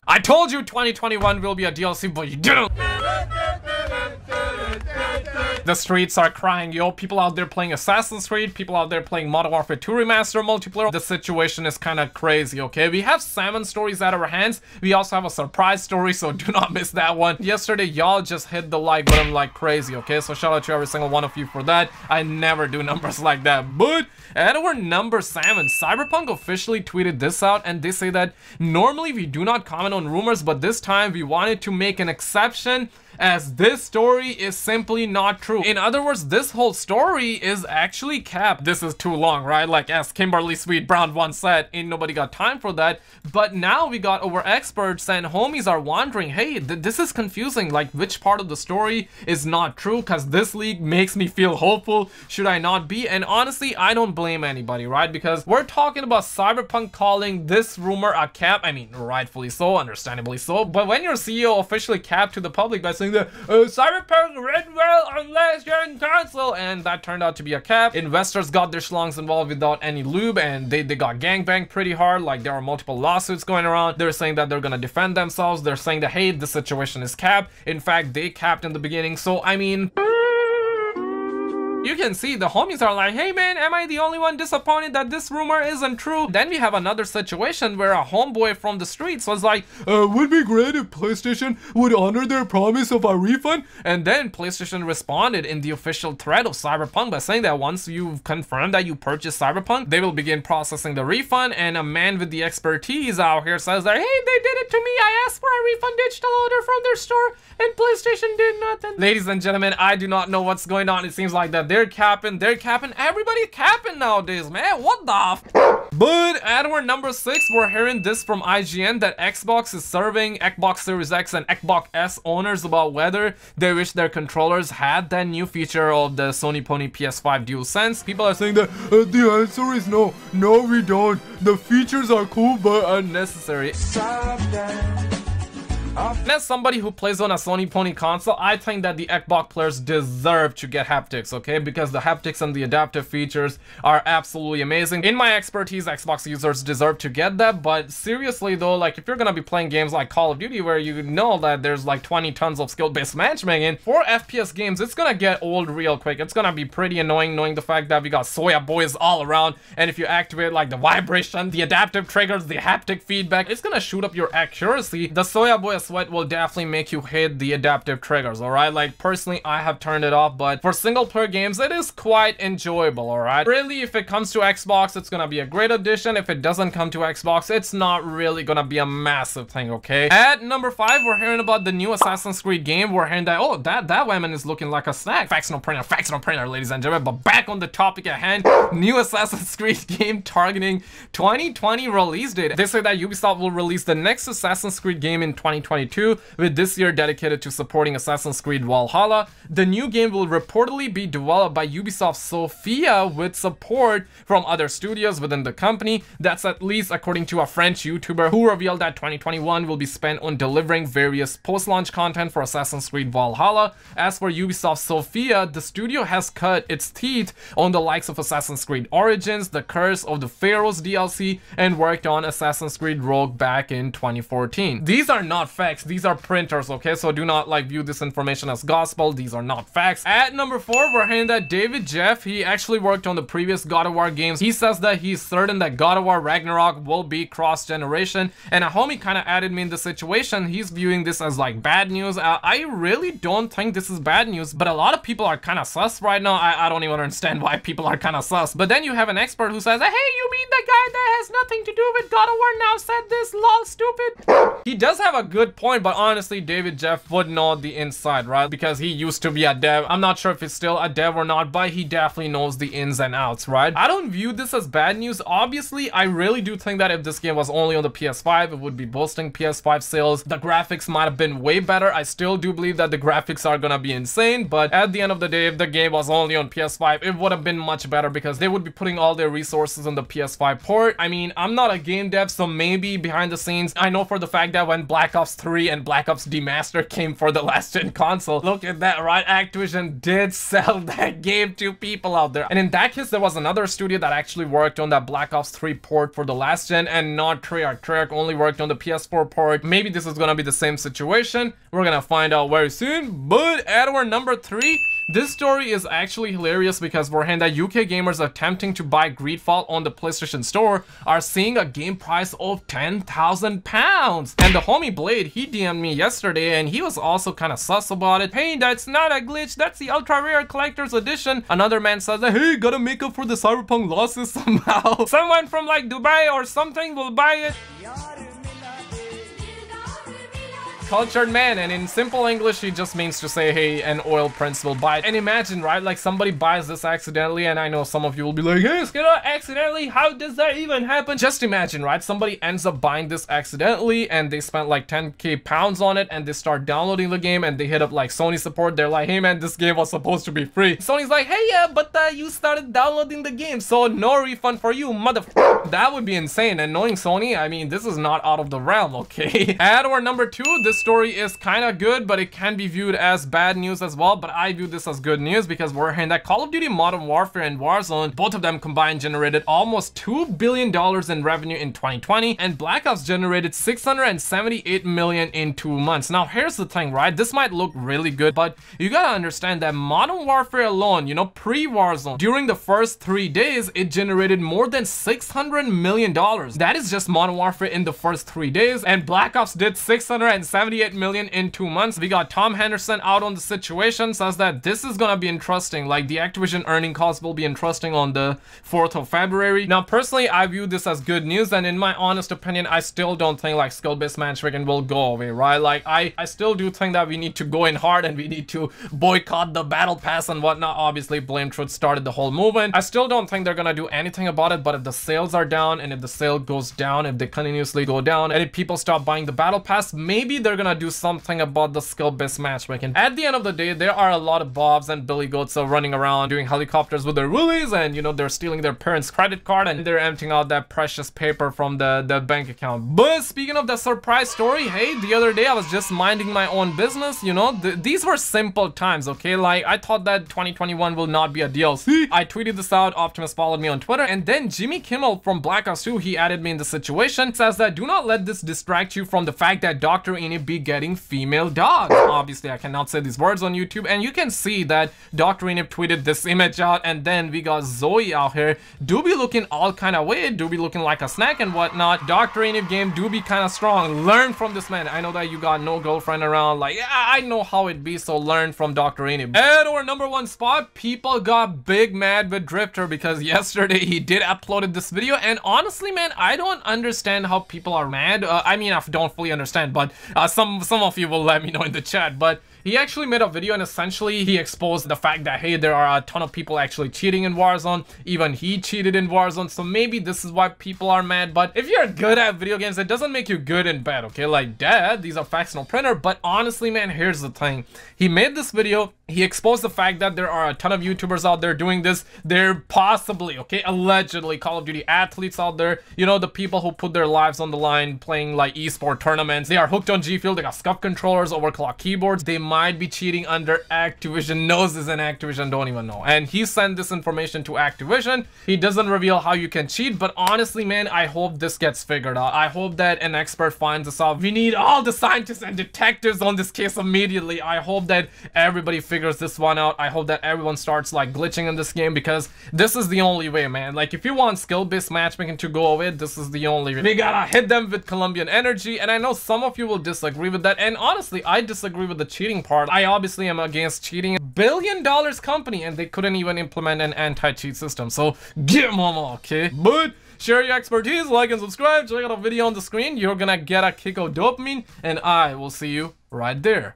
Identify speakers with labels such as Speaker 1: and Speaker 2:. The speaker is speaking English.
Speaker 1: I told you 2021 will be a DLC, but you didn't. The streets are crying, yo. People out there playing Assassin's Creed, people out there playing Modern Warfare 2 Remaster multiplayer. The situation is kind of crazy, okay? We have salmon stories at our hands. We also have a surprise story, so do not miss that one. Yesterday, y'all just hit the like button like crazy, okay? So shout out to every single one of you for that. I never do numbers like that. But at our number 7, Cyberpunk officially tweeted this out, and they say that normally we do not comment on rumors, but this time we wanted to make an exception, as this story is simply not true. In other words, this whole story is actually capped. This is too long, right? Like as Kimberly Sweet Brown once said, ain't nobody got time for that. But now we got our experts and homies are wondering, hey, this is confusing. Like which part of the story is not true? Because this leak makes me feel hopeful. Should I not be? And honestly, I don't blame anybody, right? Because we're talking about Cyberpunk calling this rumor a cap. I mean, rightfully so, understandably so. But when your CEO officially capped to the public by saying that Cyberpunk ran well on last gen console, and that turned out to be a cap. Investors got their schlongs involved without any lube, and they got gangbanged pretty hard. Like there are multiple lawsuits going around. They're saying that they're gonna defend themselves. They're saying that, hey, the situation is capped. In fact, they capped in the beginning. So I mean, you can see the homies are like, hey man, am I the only one disappointed that this rumor isn't true? Then we have another situation where a homeboy from the streets was like, would be great if PlayStation would honor their promise of a refund. And then PlayStation responded in the official thread of Cyberpunk by saying that once you've confirmed that you purchased Cyberpunk, they will begin processing the refund. And a man with the expertise out here says that, hey, they did it to me. I asked for a refund digital order from their store and PlayStation did nothing. Ladies and gentlemen, I do not know what's going on. It seems like that they're capping, everybody capping nowadays, man. What the f? But at our number 6, we're hearing this from IGN that Xbox is serving Xbox Series X and Xbox S owners about whether they wish their controllers had that new feature of the Sony Pony PS5 DualSense. People are saying that the answer is no. No, we don't. The features are cool but unnecessary. And as somebody who plays on a Sony Pony console, I think that the Xbox players deserve to get haptics, okay? Because the haptics and the adaptive features are absolutely amazing. In my expertise, Xbox users deserve to get that, but seriously though, like if you're gonna be playing games like Call of Duty where you know that there's like 20 tons of skill-based matchmaking, for FPS games, it's gonna get old real quick. It's gonna be pretty annoying knowing the fact that we got Soya Boys all around, and if you activate like the vibration, the adaptive triggers, the haptic feedback, it's gonna shoot up your accuracy. The Soya Boy sweat will definitely make you hit the adaptive triggers, alright? Like personally, I have turned it off, but for single player games, it is quite enjoyable, alright? Really, if it comes to Xbox, it's gonna be a great addition. If it doesn't come to Xbox, it's not really gonna be a massive thing, okay? At number 5, we're hearing about the new Assassin's Creed game. We're hearing that, oh, that woman is looking like a snack. Facts no printer, ladies and gentlemen. But back on the topic at hand, new Assassin's Creed game targeting 2020 release date. They say that Ubisoft will release the next Assassin's Creed game in 2022, with this year dedicated to supporting Assassin's Creed Valhalla. The new game will reportedly be developed by Ubisoft Sofia with support from other studios within the company. That's at least according to a French YouTuber who revealed that 2021 will be spent on delivering various post-launch content for Assassin's Creed Valhalla. As for Ubisoft Sofia, the studio has cut its teeth on the likes of Assassin's Creed Origins, the Curse of the Pharaohs DLC, and worked on Assassin's Creed Rogue back in 2014. These are not facts, these are printers, okay? So do not like view this information as gospel. These are not facts. At number 4, we're hearing that David Jeff, he actually worked on the previous God of War games. He says that he's certain that God of War Ragnarok will be cross-generation, and a homie kind of added me in the situation. He's viewing this as like bad news. I really don't think this is bad news, but a lot of people are kind of sus right now. I don't even understand why people are kind of sus. But then you have an expert who says, hey, you mean the guy that has nothing to do with God of War now said this, lol, stupid? He does have a good point, but honestly, David Jeff would know the inside, right? Because he used to be a dev. I'm not sure if he's still a dev or not, but he definitely knows the ins and outs, right? I don't view this as bad news. Obviously, I really do think that if this game was only on the PS5, it would be boosting PS5 sales. The graphics might have been way better. I still do believe that the graphics are gonna be insane, but at the end of the day, if the game was only on PS5, it would have been much better because they would be putting all their resources on the PS5 port. I mean, I'm not a game dev, so maybe behind the scenes, I know for the fact fact that when Black Ops 3 and Black Ops Demastered came for the last gen console, look at that, right? Activision did sell that game to people out there. And in that case, there was another studio that actually worked on that Black Ops 3 port for the last gen, and not Treyarch. Treyarch only worked on the PS4 port. Maybe this is gonna be the same situation. We're gonna find out very soon. But at our number 3, this story is actually hilarious because we're hearing that UK gamers attempting to buy Greedfall on the PlayStation Store are seeing a game price of £10,000. And the homie Blade, he DM'd me yesterday and he was also kind of sus about it. Hey, that's not a glitch, that's the ultra rare collector's edition. Another man says that, hey, gotta make up for the Cyberpunk losses somehow. Someone from like Dubai or something will buy it. Cultured man, and in simple English he just means to say, hey, an oil prince will buy it. And imagine, right, like somebody buys this accidentally, and I know some of you will be like, hey, Skittle, accidentally, how does that even happen? Just imagine, right, somebody ends up buying this accidentally and they spent like 10k pounds on it, and they start downloading the game and they hit up like Sony support. They're like, hey man, this game was supposed to be free. Sony's like, hey, yeah, but you started downloading the game, so no refund for you, motherfucker. That would be insane. And knowing Sony, I mean, this is not out of the realm, okay? At our number 2, this story is kind of good, but it can be viewed as bad news as well. But I view this as good news because we're hearing that Call of Duty Modern Warfare and Warzone, both of them combined, generated almost $2 billion in revenue in 2020, and Black Ops generated $678 million in 2 months. Now here's the thing, right? This might look really good, but you gotta understand that Modern Warfare alone, you know, pre-Warzone, during the first 3 days, it generated more than $600 million. That is just Modern Warfare in the first 3 days, and Black Ops did $678 million in 2 months. We got Tom Henderson out on the situation, says that this is gonna be interesting, like the Activision earning calls will be interesting on the 4th of February. Now personally, I view this as good news, and in my honest opinion, I still don't think like skill-based matchmaking will go away, right? Like I still do think that we need to go in hard and we need to boycott the battle pass and whatnot. Obviously Blame Truth started the whole movement. I still don't think they're gonna do anything about it, but if the sales are down, and if the sale goes down, if they continuously go down, and if people stop buying the battle pass, maybe they're gonna do something about the skill-based matchmaking. At the end of the day, there are a lot of Bobs and Billy Goats running around doing helicopters with their willies, and you know, they're stealing their parents' credit card and they're emptying out that precious paper from the bank account. But speaking of the surprise story, hey, the other day I was just minding my own business, you know, these were simple times, okay? Like I thought that 2021 will not be a DLC. I tweeted this out, Optimus followed me on Twitter, and then Jimmy Kimmel from Black Ops 2, he added me in the situation, says that do not let this distract you from the fact that Dr. Eneb be getting female dogs. Obviously I cannot say these words on YouTube, and you can see that Dr. Eneb tweeted this image out, and then we got Zoe out here do be looking all kind of weird, do be looking like a snack and whatnot. Dr. Eneb game do be kind of strong. Learn from this man. I know that you got no girlfriend around, like yeah, I know how it be, so learn from Dr. Eneb. At our number 1 spot, people got big mad with Drifter because yesterday he did uploaded this video, and honestly man, I don't understand how people are mad. I mean, I don't fully understand, but some of you will let me know in the chat. But he actually made a video and essentially he exposed the fact that, hey, there are a ton of people actually cheating in Warzone. Even he cheated in Warzone, so maybe this is why people are mad. But if you're good at video games, it doesn't make you good and bad, okay? Like, dad, these are facts, no printer. But honestly, man, here's the thing. He made this video, he exposed the fact that there are a ton of YouTubers out there doing this. They're possibly, okay, allegedly Call of Duty athletes out there. You know, the people who put their lives on the line playing like esport tournaments. They are hooked on G Fuel, they got scuff controllers, overclock keyboards. They might be cheating under Activision noses, and Activision don't even know. And he sent this information to Activision. He doesn't reveal how you can cheat, but honestly, man, I hope this gets figured out. I hope that an expert finds this out. We need all the scientists and detectives on this case immediately. I hope that everybody figures this one out. I hope that everyone starts like glitching in this game, because this is the only way, man. Like, if you want skill-based matchmaking to go away, this is the only way. We gotta hit them with Colombian energy, and I know some of you will disagree with that, and honestly, I disagree with the cheating part. I obviously am against cheating. $1 billion company, and they couldn't even implement an anti-cheat system, so get mama, okay? But share your expertise, like and subscribe, check out a video on the screen. You're gonna get a kick of dopamine, and I will see you right there.